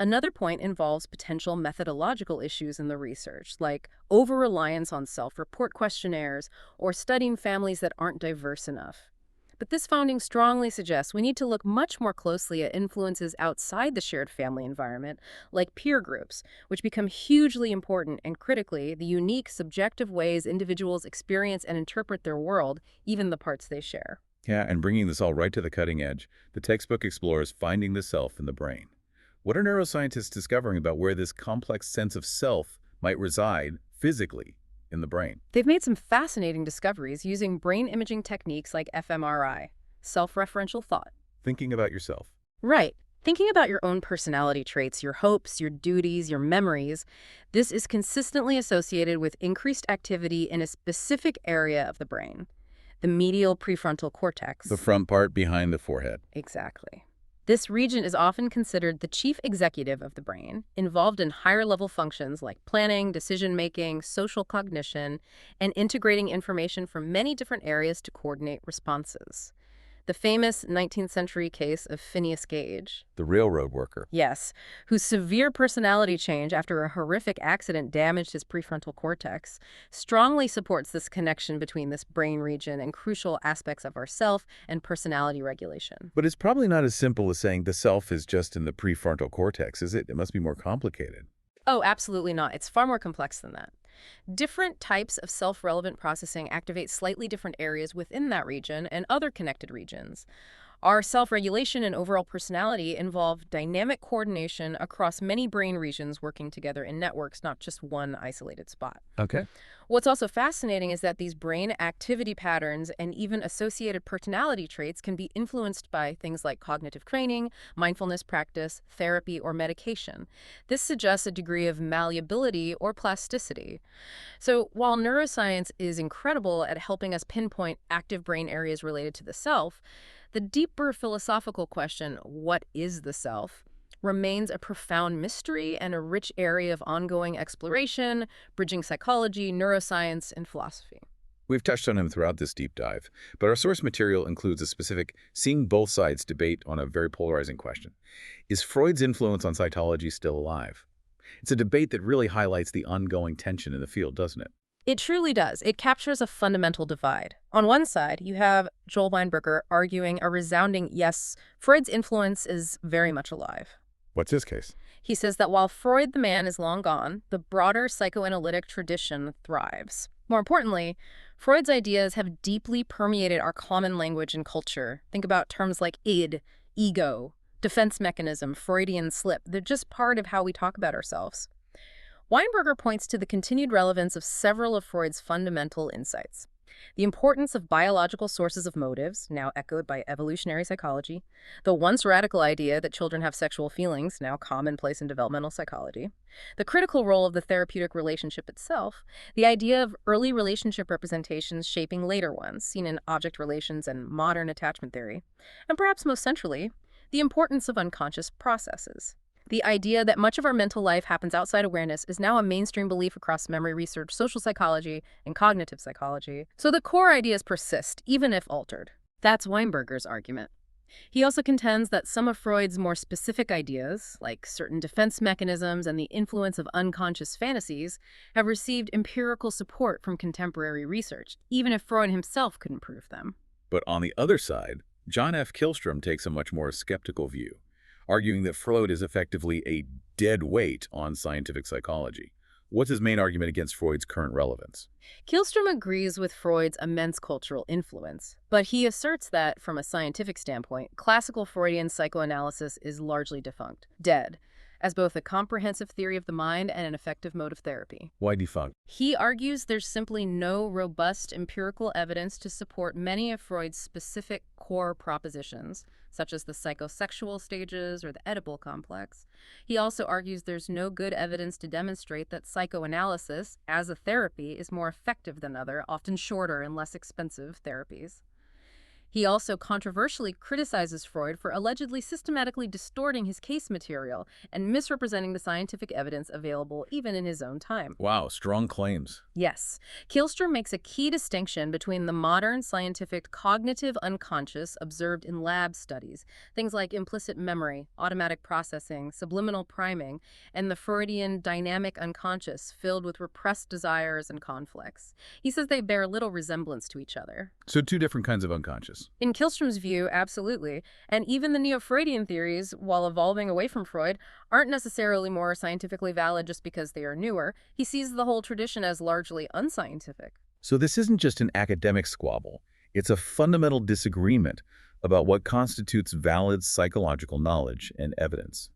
Another point involves potential methodological issues in the research, like over-reliance on self-report questionnaires or studying families that aren't diverse enough. But this finding strongly suggests we need to look much more closely at influences outside the shared family environment, like peer groups, which become hugely important, and critically, the unique subjective ways individuals experience and interpret their world, even the parts they share. Yeah, and bringing this all right to the cutting edge, the textbook explores finding the self in the brain. What are neuroscientists discovering about where this complex sense of self might reside physically in the brain? They've made some fascinating discoveries using brain imaging techniques like fMRI, self-referential thought. Thinking about yourself. Right. Thinking about your own personality traits, your hopes, your duties, your memories, this is consistently associated with increased activity in a specific area of the brain, the medial prefrontal cortex. The front part behind the forehead. Exactly. This region is often considered the chief executive of the brain, involved in higher-level functions like planning, decision-making, social cognition, and integrating information from many different areas to coordinate responses. The famous 19th century case of Phineas Gage. The railroad worker. Yes, whose severe personality change after a horrific accident damaged his prefrontal cortex, strongly supports this connection between this brain region and crucial aspects of our self and personality regulation. But it's probably not as simple as saying the self is just in the prefrontal cortex, is it? It must be more complicated. Oh, absolutely not. It's far more complex than that. Different types of self-relevant processing activate slightly different areas within that region and other connected regions. Our self-regulation and overall personality involve dynamic coordination across many brain regions working together in networks, not just one isolated spot. Okay. What's also fascinating is that these brain activity patterns and even associated personality traits can be influenced by things like cognitive training, mindfulness practice, therapy, or medication. This suggests a degree of malleability or plasticity. So while neuroscience is incredible at helping us pinpoint active brain areas related to the self, the deeper philosophical question, what is the self, remains a profound mystery and a rich area of ongoing exploration, bridging psychology, neuroscience, and philosophy. We've touched on him throughout this deep dive, but our source material includes a specific seeing both sides debate on a very polarizing question. Is Freud's influence on cytology still alive? It's a debate that really highlights the ongoing tension in the field, doesn't it? It truly does. It captures a fundamental divide. On one side, you have Joel Weinberger arguing a resounding yes, Freud's influence is very much alive. What's his case? He says that while Freud the man is long gone, the broader psychoanalytic tradition thrives. More importantly, Freud's ideas have deeply permeated our common language and culture. Think about terms like id, ego, defense mechanism, Freudian slip. They're just part of how we talk about ourselves. Weinberger points to the continued relevance of several of Freud's fundamental insights. The importance of biological sources of motives, now echoed by evolutionary psychology, the once radical idea that children have sexual feelings, now commonplace in developmental psychology, the critical role of the therapeutic relationship itself, the idea of early relationship representations shaping later ones, seen in object relations and modern attachment theory, and perhaps most centrally, the importance of unconscious processes. The idea that much of our mental life happens outside awareness is now a mainstream belief across memory research, social psychology, and cognitive psychology. So the core ideas persist, even if altered. That's Weinberger's argument. He also contends that some of Freud's more specific ideas, like certain defense mechanisms and the influence of unconscious fantasies, have received empirical support from contemporary research, even if Freud himself couldn't prove them. But on the other side, John F. Killstrom takes a much more skeptical view, arguing that Freud is effectively a dead weight on scientific psychology. What's his main argument against Freud's current relevance? Killstrom agrees with Freud's immense cultural influence, but he asserts that, from a scientific standpoint, classical Freudian psychoanalysis is largely defunct, dead, as both a comprehensive theory of the mind and an effective mode of therapy. Why defunct? He argues there's simply no robust empirical evidence to support many of Freud's specific core propositions, such as the psychosexual stages or the Oedipal complex. He also argues there's no good evidence to demonstrate that psychoanalysis, as a therapy, is more effective than other, often shorter and less expensive therapies. He also controversially criticizes Freud for allegedly systematically distorting his case material and misrepresenting the scientific evidence available even in his own time. Wow, strong claims. Yes. Killstrom makes a key distinction between the modern scientific cognitive unconscious observed in lab studies, things like implicit memory, automatic processing, subliminal priming, and the Freudian dynamic unconscious filled with repressed desires and conflicts. He says they bear little resemblance to each other. So two different kinds of unconscious. In Killstrom's view, absolutely. And even the neo-Freudian theories, while evolving away from Freud, aren't necessarily more scientifically valid just because they are newer. He sees the whole tradition as largely unscientific. So this isn't just an academic squabble. It's a fundamental disagreement about what constitutes valid psychological knowledge and evidence.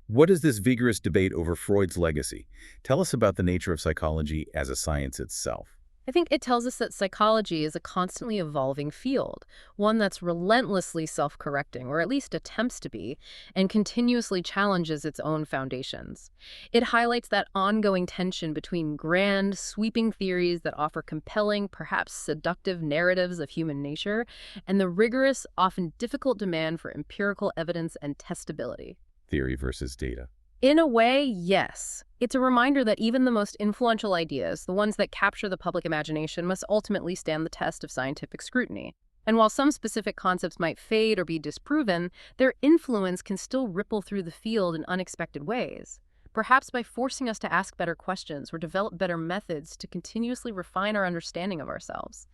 What is this vigorous debate over Freud's legacy? Tell us about the nature of psychology as a science itself. I think it tells us that psychology is a constantly evolving field, one that's relentlessly self-correcting, or at least attempts to be, and continuously challenges its own foundations. It highlights that ongoing tension between grand, sweeping theories that offer compelling, perhaps seductive narratives of human nature, and the rigorous, often difficult demand for empirical evidence and testability. Theory versus data. In a way, yes. It's a reminder that even the most influential ideas, the ones that capture the public imagination, must ultimately stand the test of scientific scrutiny. And while some specific concepts might fade or be disproven, their influence can still ripple through the field in unexpected ways, perhaps by forcing us to ask better questions or develop better methods to continuously refine our understanding of ourselves.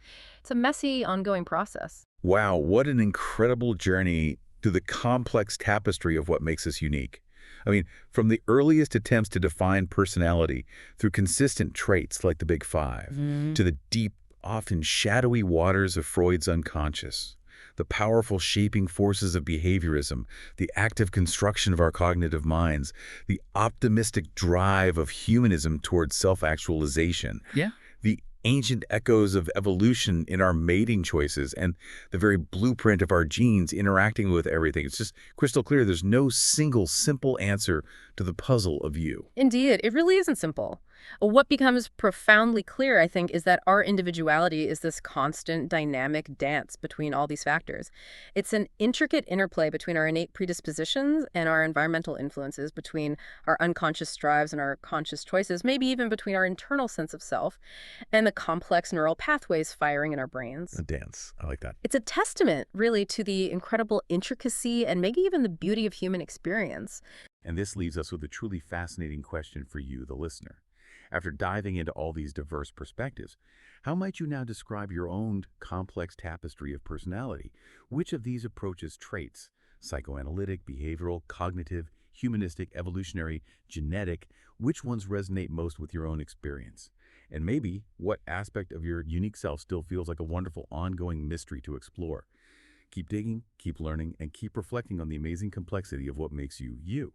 It's a messy, ongoing process. Wow, what an incredible journey through the complex tapestry of what makes us unique. I mean, from the earliest attempts to define personality through consistent traits like the Big Five, to the deep, often shadowy waters of Freud's unconscious, the powerful shaping forces of behaviorism, the active construction of our cognitive minds, the optimistic drive of humanism towards self-actualization, the ancient echoes of evolution in our mating choices, and the very blueprint of our genes interacting with everything. It's just crystal clear there's no single simple answer to the puzzle of you. Indeed, it really isn't simple. What becomes profoundly clear, I think, is that our individuality is this constant dynamic dance between all these factors. It's an intricate interplay between our innate predispositions and our environmental influences, between our unconscious drives and our conscious choices, maybe even between our internal sense of self and the complex neural pathways firing in our brains. A dance. I like that. It's a testament, really, to the incredible intricacy and maybe even the beauty of human experience. And this leaves us with a truly fascinating question for you, the listener. After diving into all these diverse perspectives, how might you now describe your own complex tapestry of personality? Which of these approaches traits, psychoanalytic, behavioral, cognitive, humanistic, evolutionary, genetic, which ones resonate most with your own experience? And maybe what aspect of your unique self still feels like a wonderful ongoing mystery to explore? Keep digging, keep learning, and keep reflecting on the amazing complexity of what makes you, you.